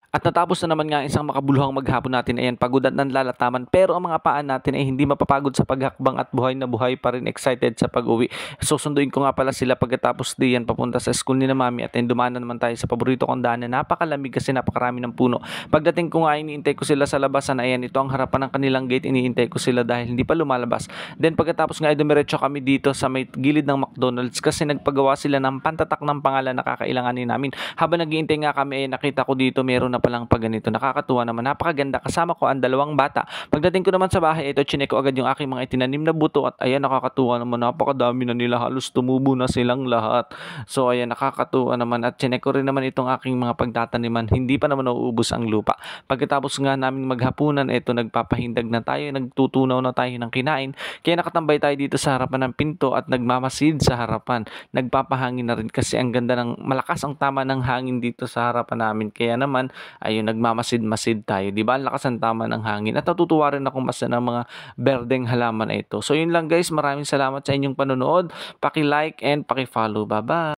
At natapos na naman nga ang isang makabuluhang maghapon natin, ayan, pagod at nanlalataman, pero ang mga paan natin ay hindi mapapagod sa paghakbang at buhay na buhay pa rin, excited sa pag-uwi. Susunduin ko nga pala sila pagkatapos diyan papunta sa school ni na mami, at then dumaan na naman tayo sa paborito kong daan na napakalamig kasi napakarami ng puno. Pagdating ko nga, iniintay ko sila sa labasan, ayan, ito ang harapan ng kanilang gate, iniintay ko sila dahil hindi pa lumalabas. Then pagkatapos nga ay dumiretso kami dito sa may gilid ng McDonald's kasi nagpagawa sila ng pantatak ng pangalan na kakailanganin namin. Habang naghihintay nga kami, nakita ko dito meron na palang pag ganito. Nakakatuwa naman, napakaganda. Kasama ko ang dalawang bata. Pagdating ko naman sa bahay, ito chinek ko agad yung aking mga itinanim na buto, at ayan, nakakatuwa naman, napakadami na nila, halos tumubo na silang lahat. So ayan, nakakatuwa naman, at chinek ko rin naman itong aking mga pagtataniman. Hindi pa naman nauubos ang lupa. Pagkatapos nga namin maghapunan, ito nagpapahindag na tayo, nagtutunaw na tayo ng kinain. Kaya nakatambay tayo dito sa harapan ng pinto at nagmamasid sa harapan. Nagpapahangin na rin kasi ang ganda ng malakas ang tama ng hangin dito sa harapan namin. Kaya naman ayun, nagmamasid-masid tayo. 'Di ba? Ang lakas ng tama ng hangin. At natutuwa rin ako basta ng mga berdeng halaman na ito. So yun lang guys, maraming salamat sa inyong panonood. Paki-like and paki-follow. Bye-bye.